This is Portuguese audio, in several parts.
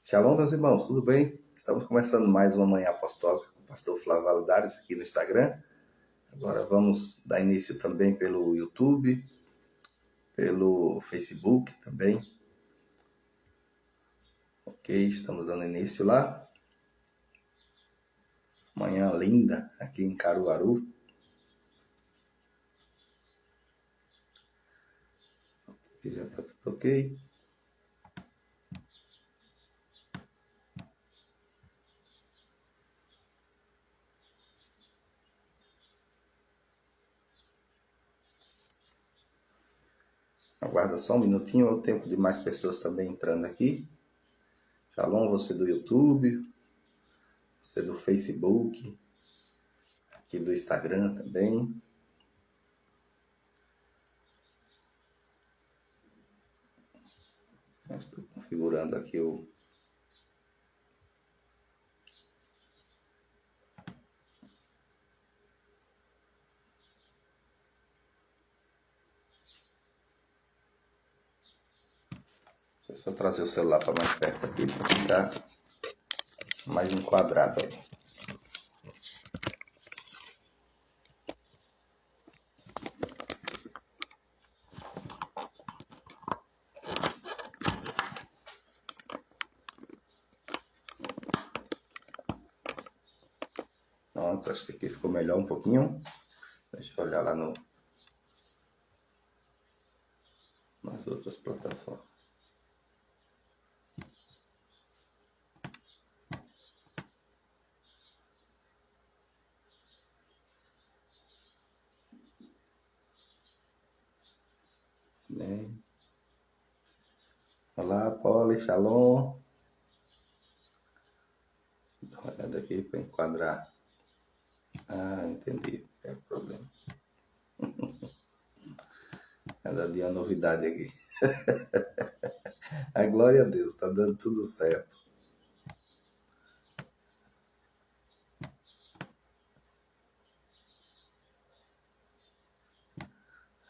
Shalom, meus irmãos, tudo bem? Estamos começando mais uma manhã apostólica com o pastor Flávio Valadares aqui no Instagram. Agora vamos dar início também pelo YouTube, pelo Facebook também. Ok, estamos dando início lá. Manhã linda aqui em Caruaru. Aqui já está tudo ok. Aguarda só um minutinho, é o tempo de mais pessoas também entrando aqui. Shalom, você do YouTube, você do Facebook, aqui do Instagram também. Eu estou configurando aqui o... Deixa eu só trazer o celular para mais perto aqui, para ficar mais enquadrado aí. Pronto, acho que aqui ficou melhor um pouquinho. Deixa eu olhar lá nas outras plataformas. Bem. Olá, Poli, Shalom. Dá uma olhada aqui para enquadrar. Ah, entendi. É o problema. Cada dia é novidade aqui. A glória a Deus, está dando tudo certo.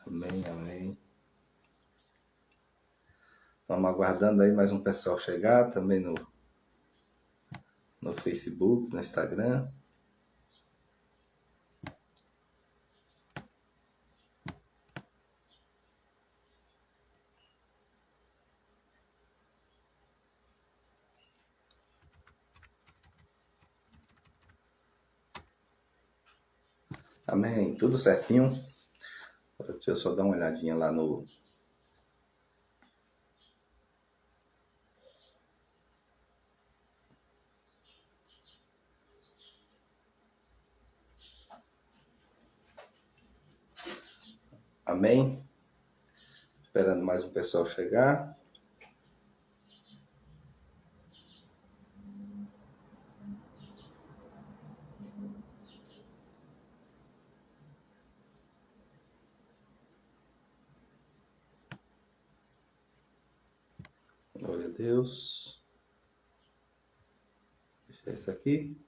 Amém, amém. Vamos aguardando aí mais um pessoal chegar também no Facebook, no Instagram. Amém, tudo certinho. Deixa eu só dar uma olhadinha lá no... Amém. Esperando mais um pessoal chegar. Glória a Deus. Deixa isso aqui.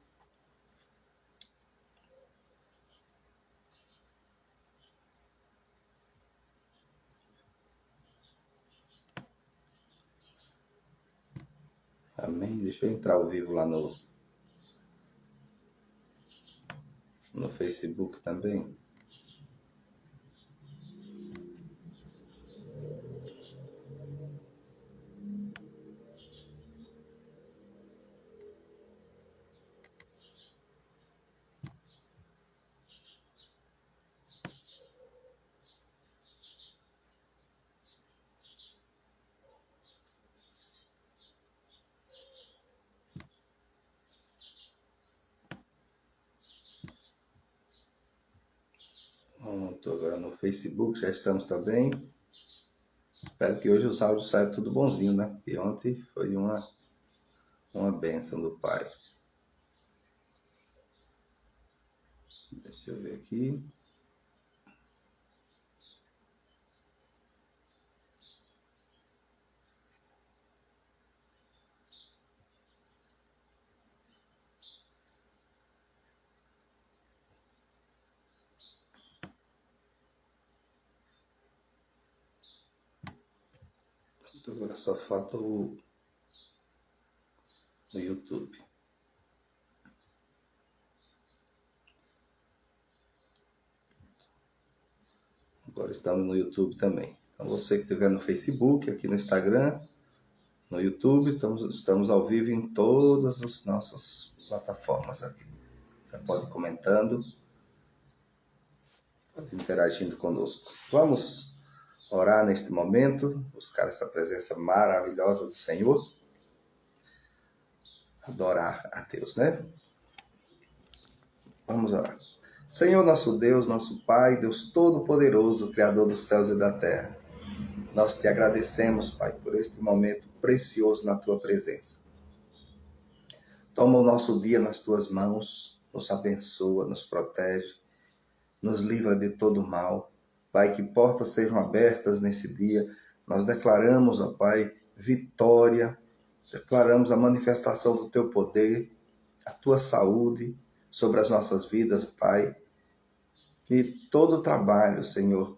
Amém. Deixa eu entrar ao vivo lá no Facebook também. Estou agora no Facebook, já estamos também. Espero que hoje os áudios saiam tudo bonzinho, né? Porque ontem foi uma bênção do Pai. Deixa eu ver aqui. Agora só falta o no YouTube. Agora estamos no YouTube também. Então você que estiver no Facebook, aqui no Instagram, no YouTube, estamos ao vivo em todas as nossas plataformas aqui. Já pode ir comentando, pode ir interagindo conosco. Vamos orar neste momento, buscar essa presença maravilhosa do Senhor, adorar a Deus, né? Vamos orar. Senhor nosso Deus, nosso Pai, Deus Todo-Poderoso, Criador dos céus e da terra, nós te agradecemos, Pai, por este momento precioso na Tua presença. Toma o nosso dia nas Tuas mãos, nos abençoa, nos protege, nos livra de todo mal. Pai, que portas sejam abertas nesse dia. Nós declaramos, ó Pai, vitória, declaramos a manifestação do Teu poder, a Tua saúde sobre as nossas vidas, Pai. Que todo o trabalho, Senhor,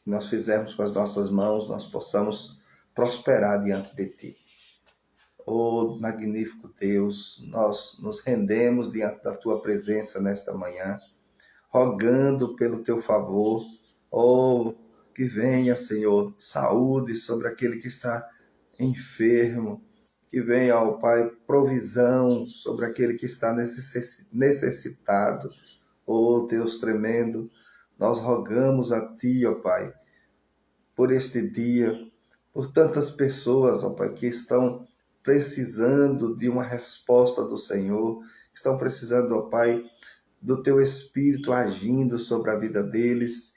que nós fizermos com as nossas mãos, nós possamos prosperar diante de Ti. Oh, magnífico Deus, nós nos rendemos diante da Tua presença nesta manhã, rogando pelo Teu favor. Oh, que venha, Senhor, saúde sobre aquele que está enfermo, que venha, ó Pai, provisão sobre aquele que está necessitado. Oh, Deus tremendo, nós rogamos a Ti, ó Pai, por este dia, por tantas pessoas, ó Pai, que estão precisando de uma resposta do Senhor, estão precisando, ó Pai, do Teu Espírito agindo sobre a vida deles.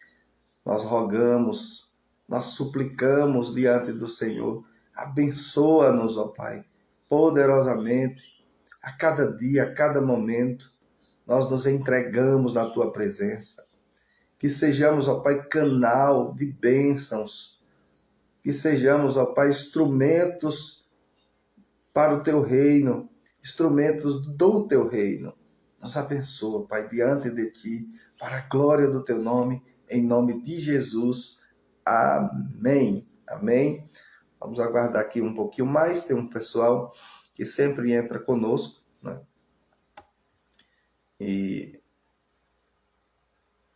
Nós rogamos, nós suplicamos diante do Senhor, abençoa-nos, ó Pai, poderosamente, a cada dia, a cada momento, nós nos entregamos na Tua presença. Que sejamos, ó Pai, canal de bênçãos, que sejamos, ó Pai, instrumentos para o Teu reino, instrumentos do Teu reino. Nos abençoa, Pai, diante de Ti, para a glória do Teu nome, em nome de Jesus. Amém. Amém. Vamos aguardar aqui um pouquinho mais, tem um pessoal que sempre entra conosco, né? E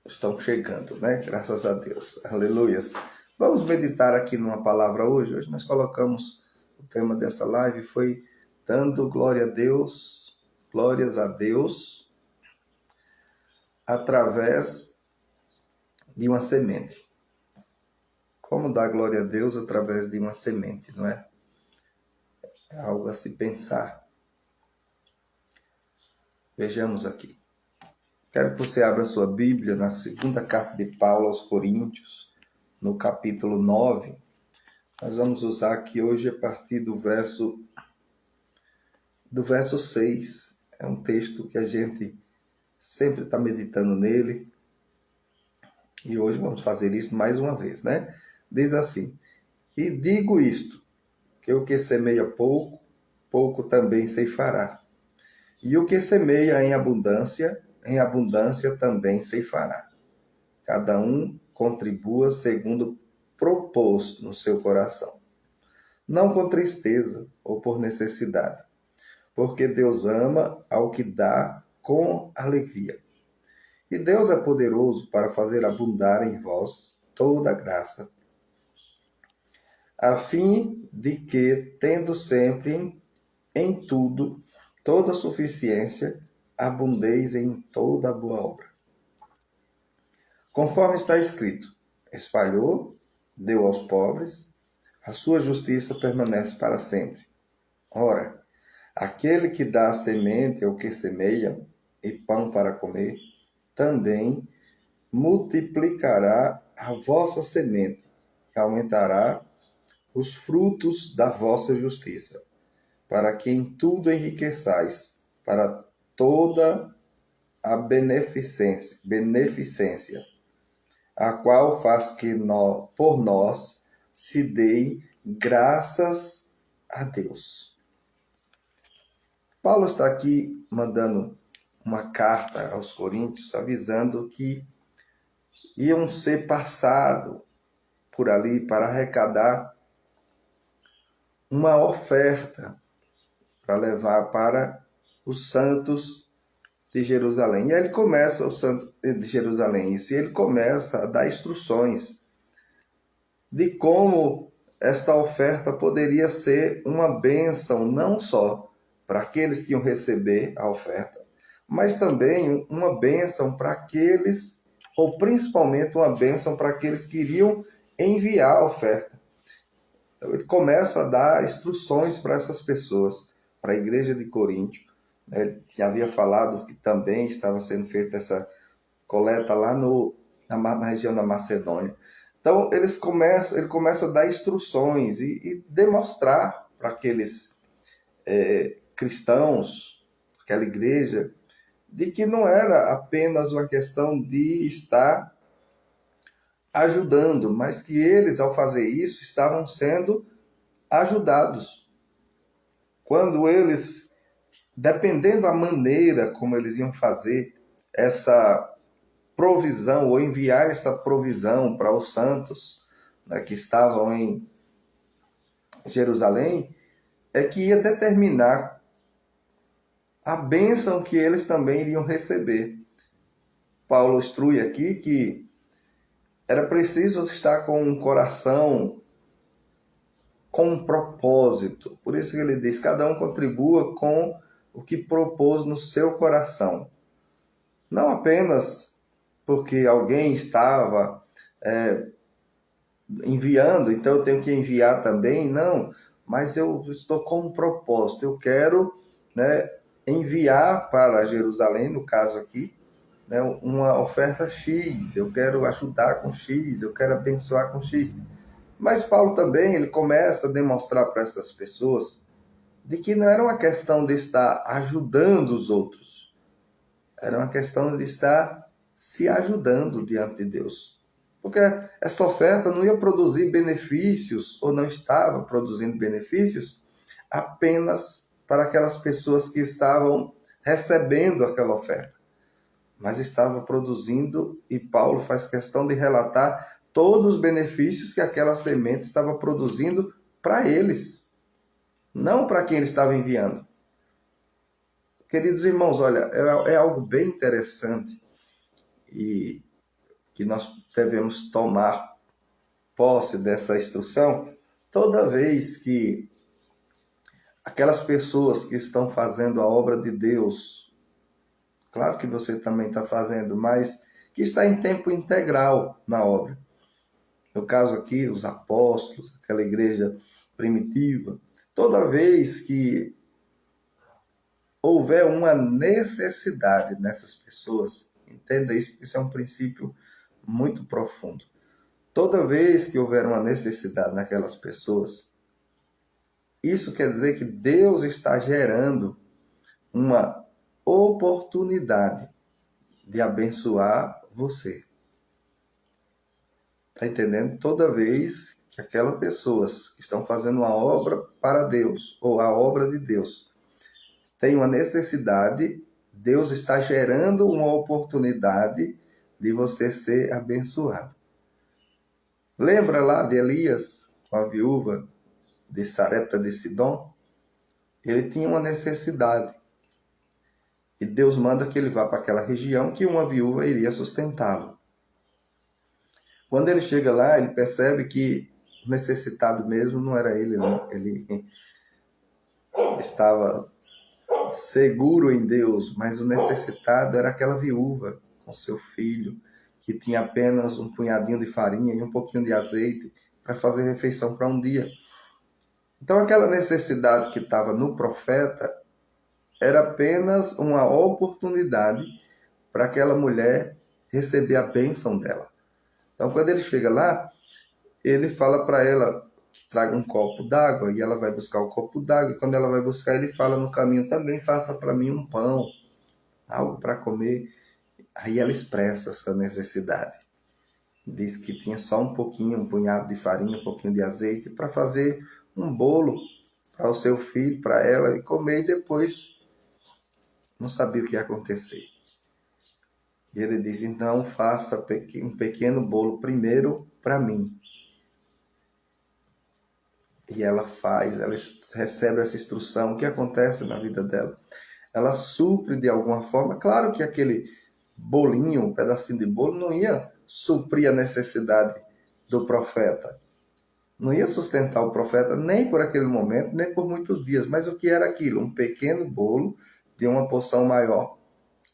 estão chegando, né? Graças a Deus. Aleluias. Vamos meditar aqui numa palavra hoje. Hoje nós colocamos, o tema dessa live foi dando glória a Deus, glórias a Deus, através de uma semente. Como dar glória a Deus através de uma semente, não é? É algo a se pensar. Vejamos aqui. Quero que você abra sua Bíblia na segunda carta de Paulo aos Coríntios, no capítulo 9. Nós vamos usar aqui hoje a partir do verso 6. É um texto que a gente sempre está meditando nele. E hoje vamos fazer isso mais uma vez, né? Diz assim: e digo isto, que o que semeia pouco, pouco também ceifará. E o que semeia em abundância também ceifará. Cada um contribua segundo propôs no seu coração, não com tristeza ou por necessidade, porque Deus ama ao que dá com alegria. E Deus é poderoso para fazer abundar em vós toda a graça, a fim de que, tendo sempre em tudo toda suficiência, abundeis em toda boa obra. Conforme está escrito: espalhou, deu aos pobres, a sua justiça permanece para sempre. Ora, aquele que dá a semente ao que semeia, e pão para comer, também multiplicará a vossa semente e aumentará os frutos da vossa justiça, para que em tudo enriqueçais para toda a beneficência, a qual faz que por nós se dê graças a Deus. Paulo está aqui mandando uma carta aos Coríntios, avisando que iam ser passados por ali para arrecadar uma oferta para levar para os santos de Jerusalém. E aí ele começa, o santo de Jerusalém, isso, e ele começa a dar instruções de como esta oferta poderia ser uma bênção, não só para aqueles que iam receber a oferta, mas também uma bênção para aqueles, ou principalmente uma bênção para aqueles que iriam enviar a oferta. Então ele começa a dar instruções para essas pessoas, para a igreja de Corinto. Ele havia falado que também estava sendo feita essa coleta lá na região da Macedônia. Então ele começa a dar instruções e demonstrar para aqueles cristãos, aquela igreja, de que não era apenas uma questão de estar ajudando, mas que eles, ao fazer isso, estavam sendo ajudados. Quando eles, dependendo da maneira como eles iam fazer essa provisão, ou enviar esta provisão para os santos, né, que estavam em Jerusalém, é que ia determinar a bênção que eles também iriam receber. Paulo instrui aqui que era preciso estar com um coração com um propósito. Por isso que ele diz, cada um contribua com o que propôs no seu coração. Não apenas porque alguém estava enviando, então eu tenho que enviar também, não. Mas eu estou com um propósito, eu quero, né, enviar para Jerusalém, no caso aqui, né, uma oferta X, eu quero ajudar com X, eu quero abençoar com X. Mas Paulo também, ele começa a demonstrar para essas pessoas de que não era uma questão de estar ajudando os outros, era uma questão de estar se ajudando diante de Deus. Porque esta oferta não ia produzir benefícios, ou não estava produzindo benefícios, apenas para aquelas pessoas que estavam recebendo aquela oferta, mas estava produzindo, e Paulo faz questão de relatar todos os benefícios que aquela semente estava produzindo para eles, não para quem ele estava enviando. Queridos irmãos, olha, é algo bem interessante e que nós devemos tomar posse dessa instrução toda vez que aquelas pessoas que estão fazendo a obra de Deus, claro que você também está fazendo, mas que está em tempo integral na obra. No caso aqui, os apóstolos, aquela igreja primitiva, toda vez que houver uma necessidade nessas pessoas, entenda isso, porque isso é um princípio muito profundo. Toda vez que houver uma necessidade naquelas pessoas, isso quer dizer que Deus está gerando uma oportunidade de abençoar você. Está entendendo? Toda vez que aquelas pessoas que estão fazendo uma obra para Deus, ou a obra de Deus, tem uma necessidade, Deus está gerando uma oportunidade de você ser abençoado. Lembra lá de Elias, com a viúva de Sarepta de Sidom? Ele tinha uma necessidade. E Deus manda que ele vá para aquela região que uma viúva iria sustentá-lo. Quando ele chega lá, ele percebe que o necessitado mesmo não era ele, não. Ele estava seguro em Deus, mas o necessitado era aquela viúva com seu filho, que tinha apenas um punhadinho de farinha e um pouquinho de azeite para fazer refeição para um dia. Então aquela necessidade que estava no profeta era apenas uma oportunidade para aquela mulher receber a bênção dela. Então quando ele chega lá, ele fala para ela que traga um copo d'água, e ela vai buscar o copo d'água, e quando ela vai buscar, ele fala no caminho também, faça para mim um pão, algo para comer. Aí ela expressa a sua necessidade. Diz que tinha só um pouquinho, um punhado de farinha, um pouquinho de azeite, para fazer um bolo para o seu filho, para ela, e comer, e depois não sabia o que ia acontecer. E ele diz, então faça um pequeno bolo primeiro para mim. e ela recebe essa instrução. O que acontece na vida dela? Ela supre de alguma forma. Claro que aquele bolinho, um pedacinho de bolo, não ia suprir a necessidade do profeta. Não ia sustentar o profeta nem por aquele momento, nem por muitos dias. Mas o que era aquilo? Um pequeno bolo de uma porção maior.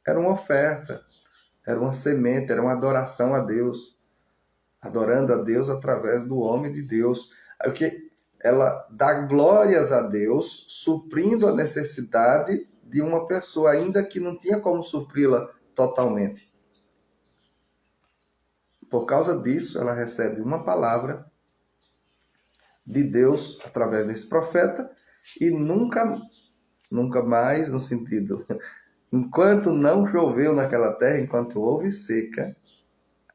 Era uma oferta, era uma semente, era uma adoração a Deus. Adorando a Deus através do homem de Deus. Aí o que? Ela dá glórias a Deus, suprindo a necessidade de uma pessoa, ainda que não tinha como supri-la totalmente. Por causa disso, ela recebe uma palavra de Deus através desse profeta e nunca mais, no sentido, enquanto não choveu naquela terra, enquanto houve seca,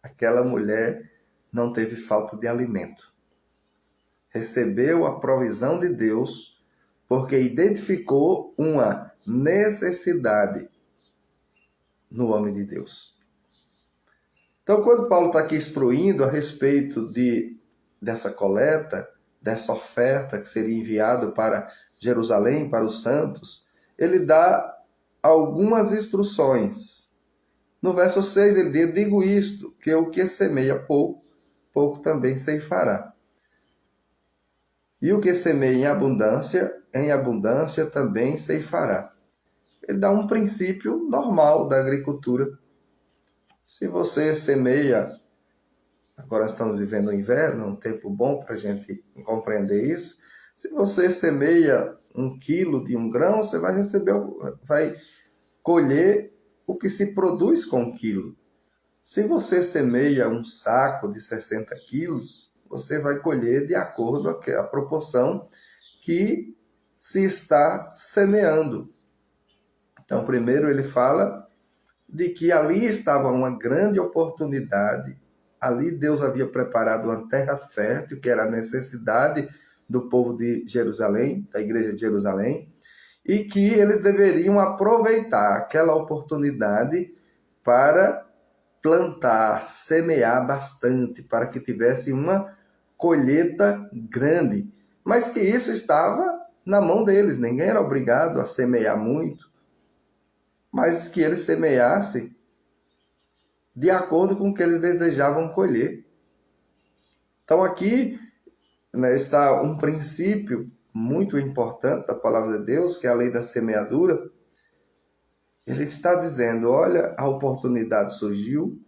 aquela mulher não teve falta de alimento. Recebeu a provisão de Deus porque identificou uma necessidade no homem de Deus. Então, quando Paulo está aqui instruindo a respeito dessa coleta, dessa oferta que seria enviado para Jerusalém, para os santos, ele dá algumas instruções. No verso 6 ele diz: digo isto, que o que semeia pouco, pouco também ceifará. E o que semeia em abundância também ceifará. Ele dá um princípio normal da agricultura. Se você semeia, agora estamos vivendo o inverno, um tempo bom para a gente compreender isso. Se você semeia 1 quilo de um grão, você vai colher o que se produz com 1 quilo. Se você semeia um saco de 60 quilos, você vai colher de acordo com a proporção que se está semeando. Então, primeiro ele fala de que ali estava uma grande oportunidade. Ali Deus havia preparado uma terra fértil, que era a necessidade do povo de Jerusalém, da igreja de Jerusalém, e que eles deveriam aproveitar aquela oportunidade para plantar, semear bastante, para que tivesse uma colheita grande. Mas que isso estava na mão deles, ninguém era obrigado a semear muito, mas que eles semeassem de acordo com o que eles desejavam colher. Então aqui, né, está um princípio muito importante da palavra de Deus, que é a lei da semeadura. Ele está dizendo: olha, a oportunidade surgiu,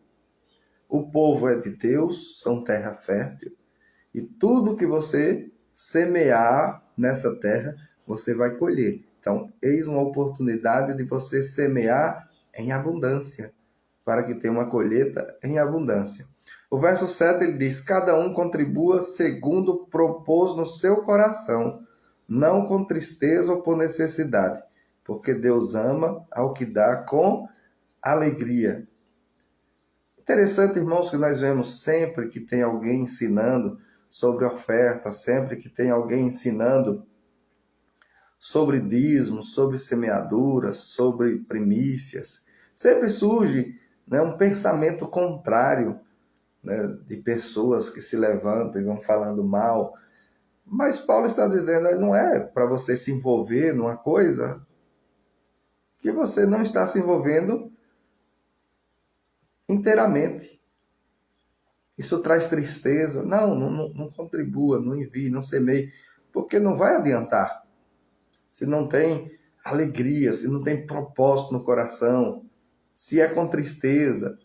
o povo é de Deus, são terra fértil, e tudo que você semear nessa terra, você vai colher. Então, eis uma oportunidade de você semear em abundância, para que tenha uma colheita em abundância. O verso 7 ele diz: cada um contribua segundo propôs no seu coração, não com tristeza ou por necessidade, porque Deus ama ao que dá com alegria. Interessante, irmãos, que nós vemos sempre que tem alguém ensinando sobre oferta, sempre que tem alguém ensinando sobre dízimo, sobre semeaduras, sobre primícias, sempre surge, né, um pensamento contrário, né, de pessoas que se levantam e vão falando mal. Mas Paulo está dizendo: não é para você se envolver numa coisa que você não está se envolvendo inteiramente. Isso traz tristeza. Não contribua, não envie, não semeie, porque não vai adiantar. Se não tem alegria, se não tem propósito no coração, se é com tristeza,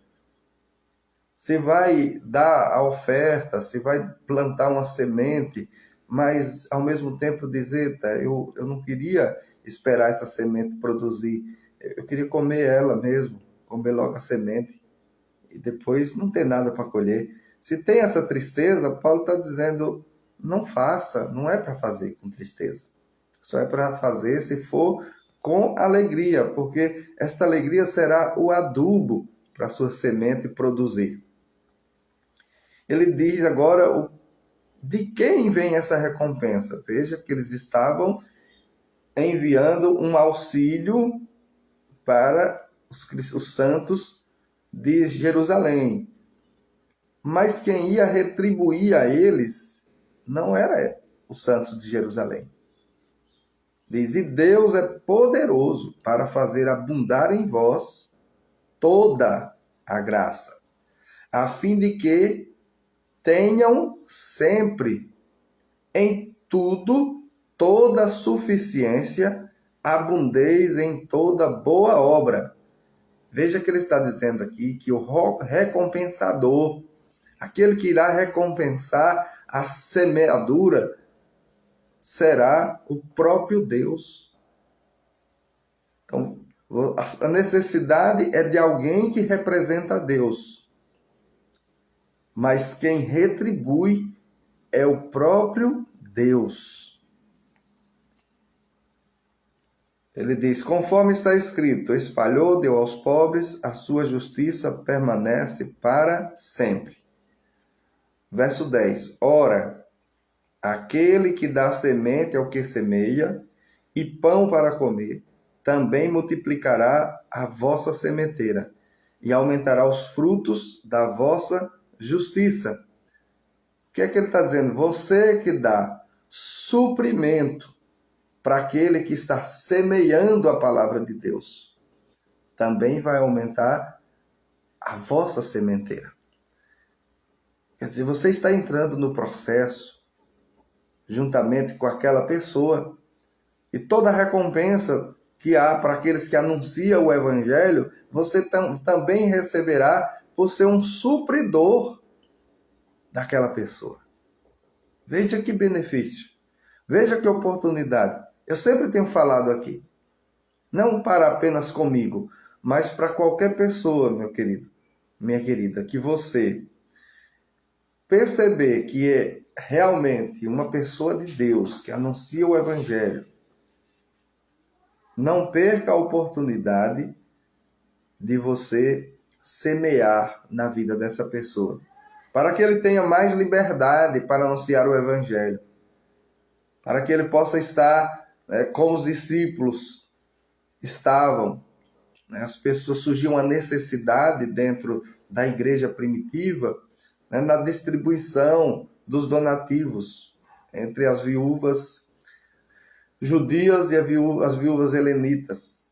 se vai dar a oferta, se vai plantar uma semente, mas ao mesmo tempo dizer: eu não queria esperar essa semente produzir, eu queria comer ela mesmo, comer logo a semente, e depois não ter nada para colher. Se tem essa tristeza, Paulo está dizendo: não faça, não é para fazer com tristeza. Só é para fazer se for com alegria, porque esta alegria será o adubo para a sua semente produzir. Ele diz agora de quem vem essa recompensa. Veja que eles estavam enviando um auxílio para os santos de Jerusalém. Mas quem ia retribuir a eles não era os santos de Jerusalém. Diz, e Deus é poderoso para fazer abundar em vós toda a graça, a fim de que tenham sempre, em tudo, toda suficiência, abundez em toda boa obra. Veja que ele está dizendo aqui que o recompensador, aquele que irá recompensar a semeadura, será o próprio Deus. Então, a necessidade é de alguém que representa Deus. Mas quem retribui é o próprio Deus. Ele diz, conforme está escrito, espalhou, deu aos pobres, a sua justiça permanece para sempre. Verso 10, ora, aquele que dá semente ao que semeia e pão para comer, também multiplicará a vossa sementeira e aumentará os frutos da vossa justiça. O que é que ele está dizendo? Você que dá suprimento para aquele que está semeando a palavra de Deus, também vai aumentar a vossa sementeira. Quer dizer, você está entrando no processo juntamente com aquela pessoa e toda a recompensa que há para aqueles que anunciam o evangelho, você também receberá por ser um supridor daquela pessoa. Veja que benefício. Veja que oportunidade. Eu sempre tenho falado aqui, não para apenas comigo, mas para qualquer pessoa, meu querido, minha querida, que você perceber que é realmente uma pessoa de Deus que anuncia o evangelho, não perca a oportunidade de você semear na vida dessa pessoa, para que ele tenha mais liberdade para anunciar o evangelho, para que ele possa estar como os discípulos estavam. As pessoas, surgiam a necessidade dentro da igreja primitiva, na distribuição dos donativos entre as viúvas judias e as viúvas helenitas.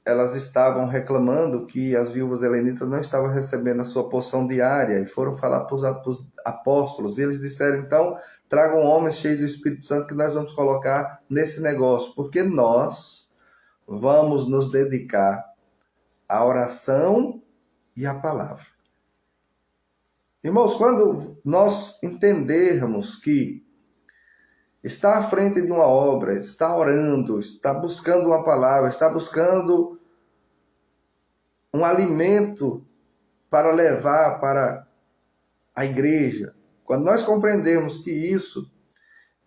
Elas estavam reclamando que as viúvas helenitas não estavam recebendo a sua porção diária e foram falar para os apóstolos. E eles disseram, então, tragam homens cheios do Espírito Santo que nós vamos colocar nesse negócio, porque nós vamos nos dedicar à oração e à palavra. Irmãos, quando nós entendermos que está à frente de uma obra, está orando, está buscando uma palavra, está buscando um alimento para levar para a igreja, quando nós compreendermos que isso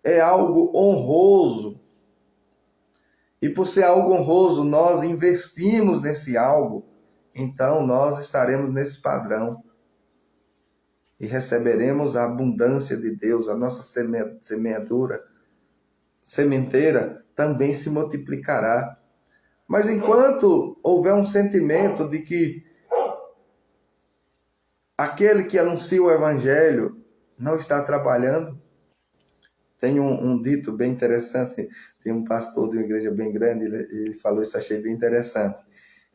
é algo honroso, e por ser algo honroso nós investimos nesse algo, então nós estaremos nesse padrão e receberemos a abundância de Deus. A nossa sementeira também se multiplicará. Mas enquanto houver um sentimento de que aquele que anuncia o evangelho não está trabalhando, tem um dito bem interessante, tem um pastor de uma igreja bem grande, ele falou isso, achei bem interessante.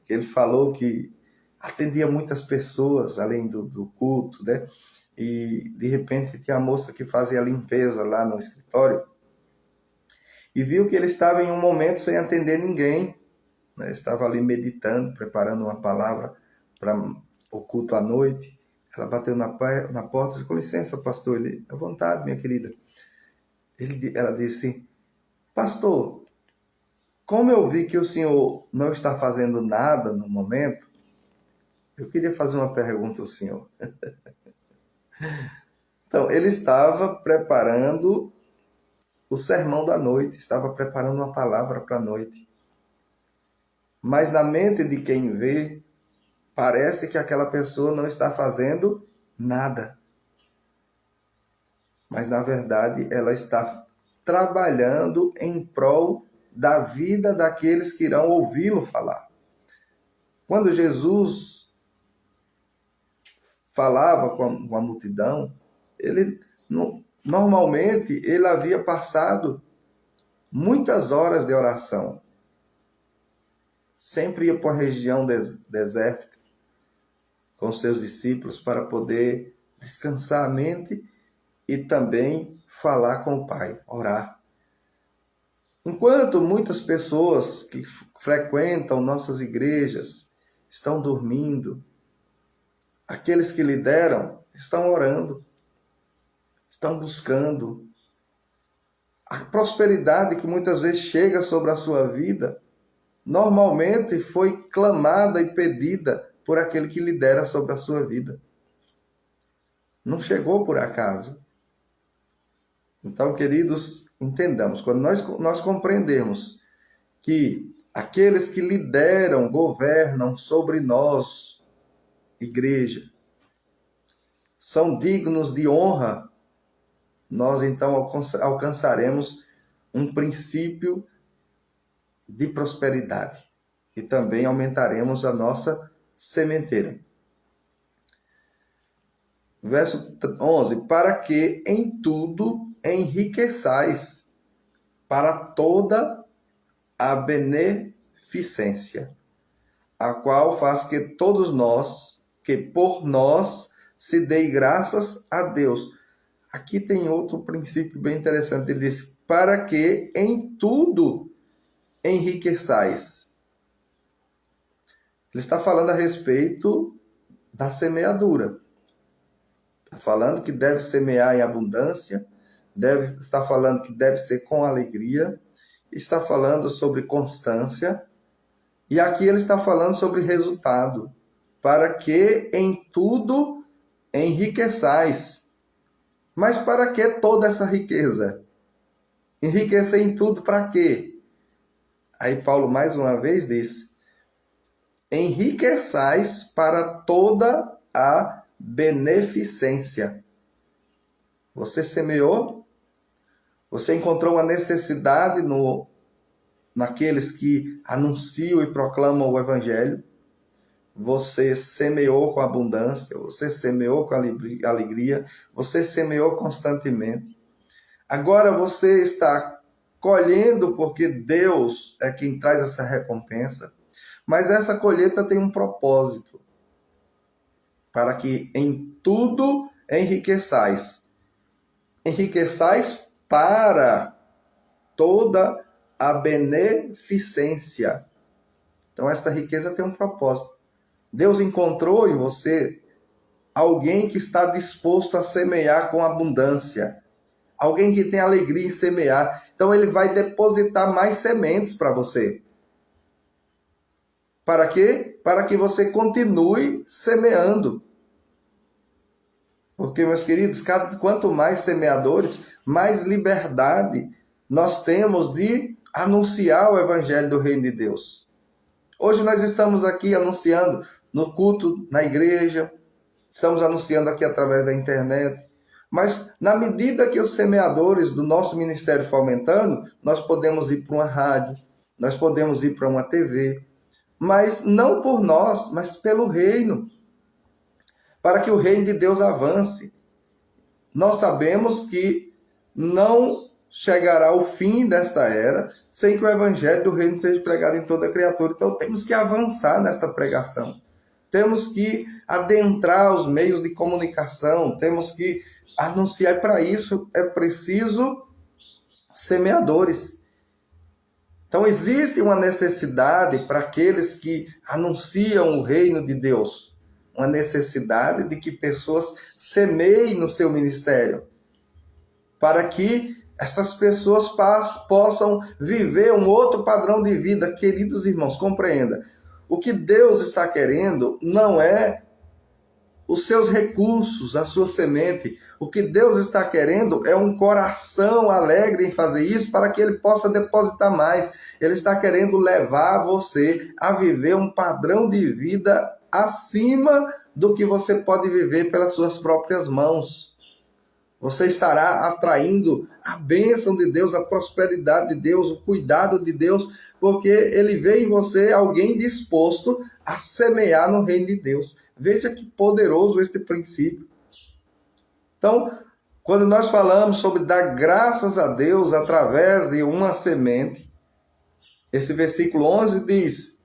Ele falou que atendia muitas pessoas, além do culto, né? E de repente tinha a moça que fazia a limpeza lá no escritório e viu que ele estava em um momento sem atender ninguém, né? Estava ali meditando, preparando uma palavra para o culto à noite. Ela bateu na porta e disse, com licença, pastor. Ele, à vontade, minha querida. Ela disse, pastor, como eu vi que o senhor não está fazendo nada no momento, eu queria fazer uma pergunta ao senhor. Então, ele estava preparando o sermão da noite, estava preparando uma palavra para a noite. Mas na mente de quem vê, parece que aquela pessoa não está fazendo nada. Mas na verdade, ela está trabalhando em prol da vida daqueles que irão ouvi-lo falar. Quando Jesus falava com a multidão, ele normalmente ele havia passado muitas horas de oração. Sempre ia para uma região desértica com seus discípulos para poder descansar a mente e também falar com o Pai, orar. Enquanto muitas pessoas que frequentam nossas igrejas estão dormindo, aqueles que lideram estão orando, estão buscando. A prosperidade que muitas vezes chega sobre a sua vida, normalmente foi clamada e pedida por aquele que lidera sobre a sua vida. Não chegou por acaso. Então, queridos, entendamos, quando nós compreendemos que aqueles que lideram, governam sobre nós, igreja, são dignos de honra, nós então alcançaremos um princípio de prosperidade e também aumentaremos a nossa sementeira. Verso 11, para que em tudo enriqueçais para toda a beneficência, a qual faz que todos nós, que por nós se dê graças a Deus. Aqui tem outro princípio bem interessante, ele diz, para que em tudo enriqueçais. Ele está falando a respeito da semeadura. Está falando que deve semear em abundância, está falando que deve ser com alegria, está falando sobre constância, e aqui ele está falando sobre resultado, para que em tudo enriqueçais. Mas para que toda essa riqueza? Enriquecer em tudo para quê? Aí Paulo mais uma vez diz, enriqueçais para toda a beneficência. Você semeou, você encontrou uma necessidade naqueles que anunciam e proclamam o Evangelho, você semeou com abundância, você semeou com alegria, você semeou constantemente. Agora você está colhendo porque Deus é quem traz essa recompensa, mas essa colheita tem um propósito, para que em tudo enriqueçais. Enriqueçais para toda a beneficência. Então esta riqueza tem um propósito. Deus encontrou em você alguém que está disposto a semear com abundância. Alguém que tem alegria em semear. Então ele vai depositar mais sementes para você. Para quê? Para que você continue semeando. Porque, meus queridos, quanto mais semeadores, mais liberdade nós temos de anunciar o Evangelho do Reino de Deus. Hoje nós estamos aqui anunciando no culto, na igreja, estamos anunciando aqui através da internet. Mas na medida que os semeadores do nosso Ministério Fomentando, nós podemos ir para uma rádio, nós podemos ir para uma TV, mas não por nós, mas pelo reino, para que o reino de Deus avance. Nós sabemos que não chegará o fim desta era sem que o evangelho do reino seja pregado em toda a criatura. Então temos que avançar nesta pregação. Temos que adentrar os meios de comunicação, temos que anunciar. Para isso é preciso semeadores. Então existe uma necessidade para aqueles que anunciam o reino de Deus. Uma necessidade de que pessoas semeiem no seu ministério, para que essas pessoas possam viver um outro padrão de vida. Queridos irmãos, compreenda, o que Deus está querendo não é os seus recursos, a sua semente. O que Deus está querendo é um coração alegre em fazer isso, para que Ele possa depositar mais. Ele está querendo levar você a viver um padrão de vida acima do que você pode viver pelas suas próprias mãos. Você estará atraindo a bênção de Deus, a prosperidade de Deus, o cuidado de Deus, porque Ele vê em você alguém disposto a semear no reino de Deus. Veja que poderoso este princípio. Então, Quando nós falamos sobre dar graças a Deus através de uma semente, esse versículo 11 diz: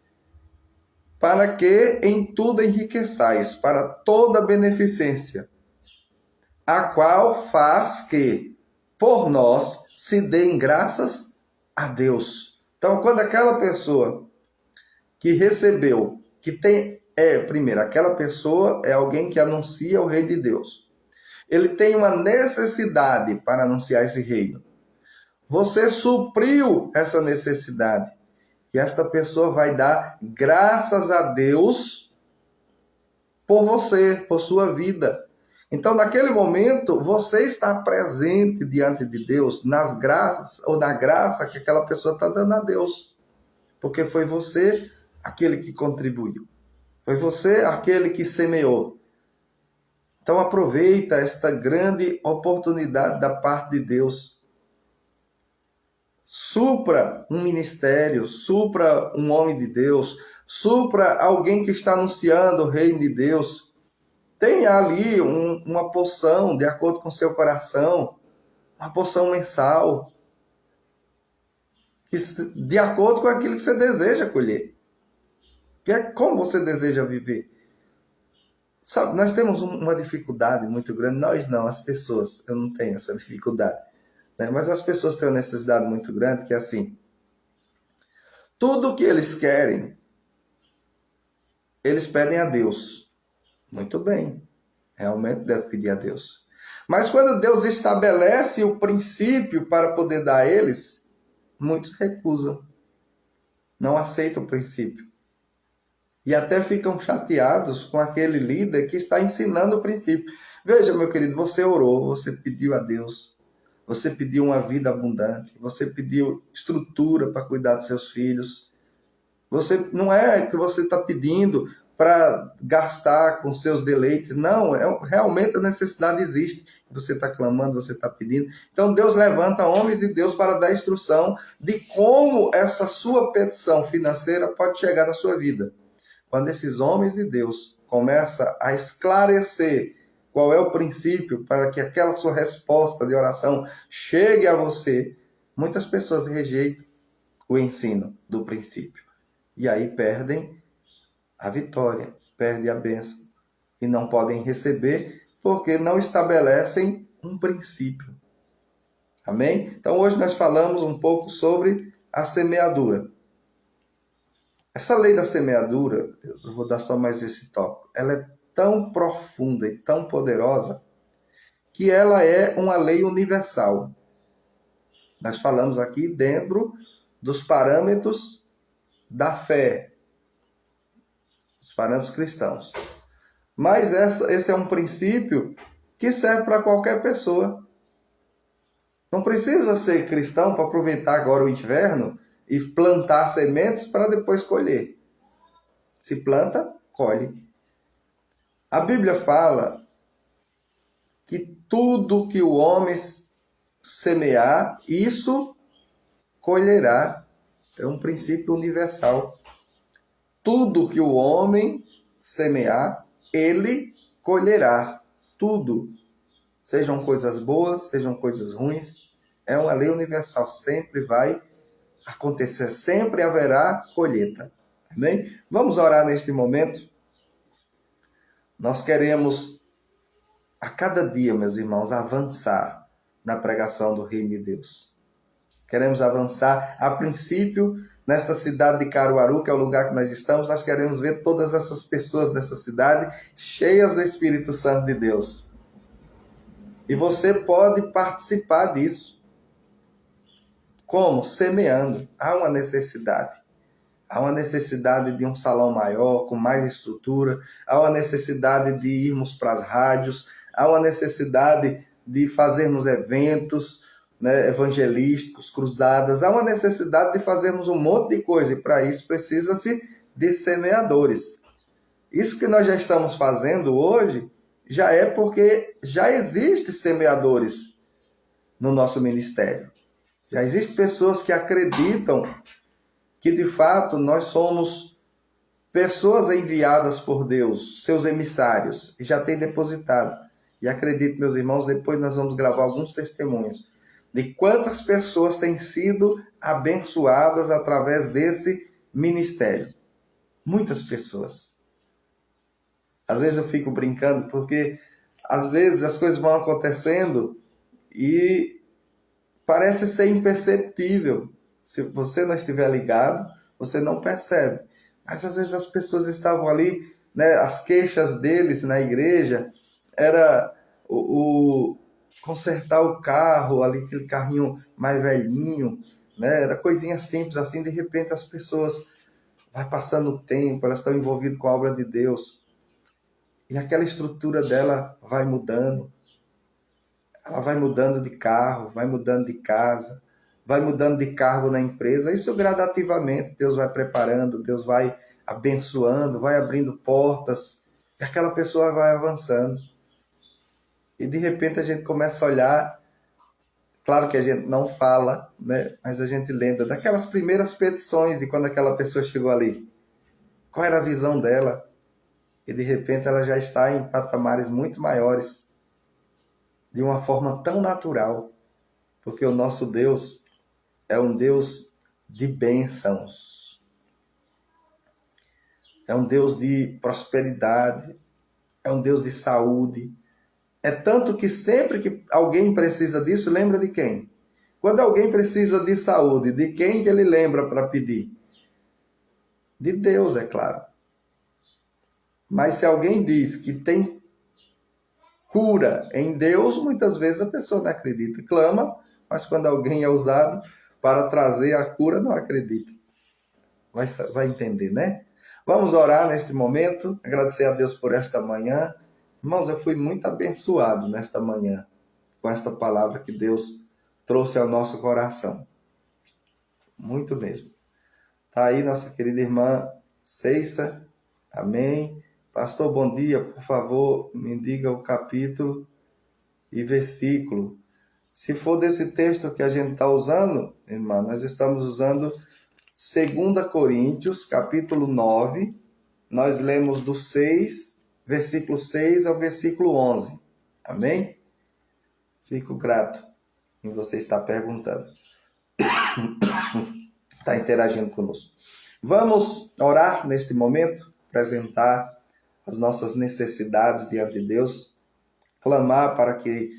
para que em tudo enriqueçais, para toda beneficência, a qual faz que por nós se deem graças a Deus. Então, quando aquela pessoa que recebeu, que tem, primeiro, aquela pessoa é alguém que anuncia o reino de Deus. Ele tem uma necessidade para anunciar esse reino. Você supriu essa necessidade. E esta pessoa vai dar graças a Deus por você, por sua vida. Então, naquele momento, você está presente diante de Deus nas graças ou na graça que aquela pessoa está dando a Deus. Porque foi você aquele que contribuiu. Foi você aquele que semeou. Então, aproveita esta grande oportunidade da parte de Deus. Supra um ministério, supra um homem de Deus, supra alguém que está anunciando o reino de Deus. Tenha ali uma porção de acordo com o seu coração, uma porção mensal, de acordo com aquilo que você deseja colher. Que é como você deseja viver. Sabe, nós temos uma dificuldade muito grande, nós não, as pessoas, eu não tenho essa dificuldade, né? Mas as pessoas têm uma necessidade muito grande, que é assim, tudo que eles querem, eles pedem a Deus. Muito bem, realmente deve pedir a Deus. Mas quando Deus estabelece o princípio para poder dar a eles, muitos recusam, não aceitam o princípio. E até ficam chateados com aquele líder que está ensinando o princípio. Veja, meu querido, você orou, você pediu a Deus, você pediu uma vida abundante, você pediu estrutura para cuidar dos seus filhos. Você não é que você está pedindo para gastar com seus deleites, não, realmente a necessidade existe. Você está clamando, você está pedindo. Então Deus levanta homens de Deus para dar instrução de como essa sua petição financeira pode chegar na sua vida. Quando esses homens de Deus começam a esclarecer qual é o princípio para que aquela sua resposta de oração chegue a você, muitas pessoas rejeitam o ensino do princípio. E aí perdem a vitória, perdem a bênção. E não podem receber porque não estabelecem um princípio. Amém? Então hoje nós falamos um pouco sobre a semeadura. Essa lei da semeadura, eu vou dar só mais esse tópico, ela é tão profunda e tão poderosa que ela é uma lei universal. Nós falamos aqui dentro dos parâmetros da fé, os parâmetros cristãos. Mas esse é um princípio que serve para qualquer pessoa. Não precisa ser cristão para aproveitar agora o inverno e plantar sementes para depois colher. Se planta, colhe. A Bíblia fala que tudo que o homem semear, isso colherá. É um princípio universal. Tudo que o homem semear, ele colherá. Tudo. Sejam coisas boas, sejam coisas ruins. É uma lei universal. Sempre vai acontecer, sempre haverá colheita. Amém? Vamos orar neste momento. Nós queremos, a cada dia, meus irmãos, avançar na pregação do reino de Deus. Queremos avançar, a princípio, nesta cidade de Caruaru, que é o lugar que nós estamos, nós queremos ver todas essas pessoas dessa cidade cheias do Espírito Santo de Deus. E você pode participar disso. Como? Semeando. Há uma necessidade. Há uma necessidade de um salão maior, com mais estrutura. Há uma necessidade de irmos para as rádios. Há uma necessidade de fazermos eventos, né, evangelísticos, cruzadas. Há uma necessidade de fazermos um monte de coisa. E para isso precisa-se de semeadores. Isso que nós já estamos fazendo hoje já é porque já existem semeadores no nosso ministério. Já existem pessoas que acreditam que de fato nós somos pessoas enviadas por Deus, seus emissários, e já tem depositado. E acredito, meus irmãos, depois nós vamos gravar alguns testemunhos de quantas pessoas têm sido abençoadas através desse ministério. Muitas pessoas. Às vezes eu fico brincando, porque às vezes as coisas vão acontecendo e parece ser imperceptível. Se você não estiver ligado, você não percebe. Mas às vezes as pessoas estavam ali, né, as queixas deles na igreja era o consertar o carro, ali aquele carrinho mais velhinho, né, era coisinha simples assim. De repente as pessoas vai passando o tempo, elas estão envolvidas com a obra de Deus e aquela estrutura dela vai mudando. Ela vai mudando de carro, vai mudando de casa, vai mudando de cargo na empresa. Isso gradativamente, Deus vai preparando, Deus vai abençoando, vai abrindo portas, e aquela pessoa vai avançando. E de repente a gente começa a olhar, claro que a gente não fala, né? Mas a gente lembra daquelas primeiras petições de quando aquela pessoa chegou ali. Qual era a visão dela? E de repente ela já está em patamares muito maiores, de uma forma tão natural, porque o nosso Deus é um Deus de bênçãos, é um Deus de prosperidade, é um Deus de saúde. É tanto que sempre que alguém precisa disso, lembra de quem? Quando alguém precisa de saúde, de quem que ele lembra para pedir? De Deus, é claro. Mas se alguém diz que tem cura em Deus, muitas vezes a pessoa não acredita, clama, mas quando alguém é usado para trazer a cura, não acredita. Vai entender, né? Vamos orar neste momento, agradecer a Deus por esta manhã. Irmãos, eu fui muito abençoado nesta manhã com esta palavra que Deus trouxe ao nosso coração. Muito mesmo. Tá aí nossa querida irmã Ceissa. Amém. Pastor, bom dia. Por favor, me diga o capítulo e versículo. Se for desse texto que a gente está usando, irmã, nós estamos usando 2 Coríntios, capítulo 9, nós lemos do 6, versículo 6 ao versículo 11. Amém? Fico grato em você estar perguntando. Está interagindo conosco. Vamos orar neste momento, apresentar as nossas necessidades diante de Deus, clamar para que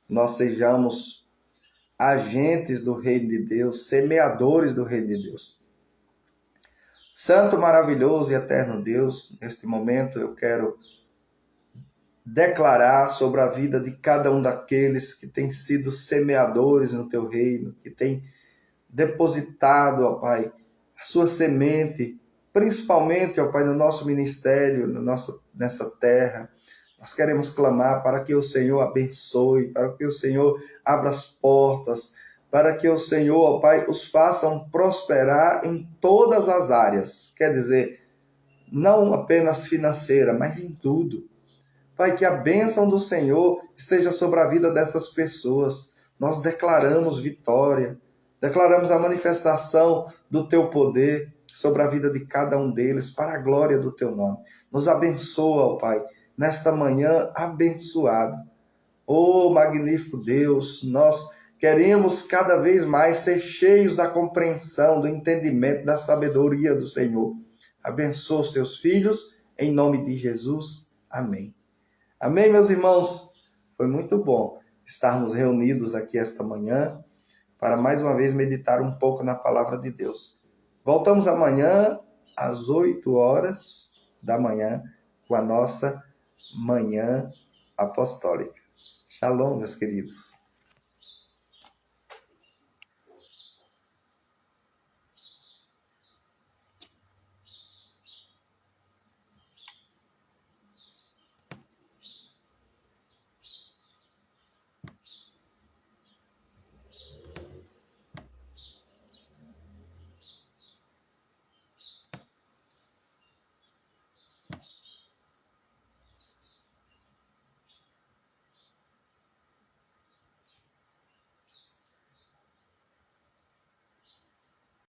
nós sejamos agentes do reino de Deus, semeadores do reino de Deus. Santo, maravilhoso e eterno Deus, neste momento eu quero declarar sobre a vida de cada um daqueles que têm sido semeadores no teu reino, que têm depositado, ó Pai, a sua semente, principalmente, ó Pai, no nosso ministério, nessa terra. Nós queremos clamar para que o Senhor abençoe, para que o Senhor abra as portas, para que o Senhor, ó Pai, os façam prosperar em todas as áreas. Quer dizer, não apenas financeira, mas em tudo. Pai, que a bênção do Senhor esteja sobre a vida dessas pessoas. Nós declaramos vitória, declaramos a manifestação do Teu poder sobre a vida de cada um deles, para a glória do Teu nome. Nos abençoa, ó Pai, nesta manhã abençoada. Oh, magnífico Deus, nós queremos cada vez mais ser cheios da compreensão, do entendimento, da sabedoria do Senhor. Abençoa os Teus filhos, em nome de Jesus. Amém. Amém, meus irmãos? Foi muito bom estarmos reunidos aqui esta manhã para mais uma vez meditar um pouco na palavra de Deus. Voltamos amanhã às 8 horas da manhã com a nossa Manhã Apostólica. Shalom, meus queridos.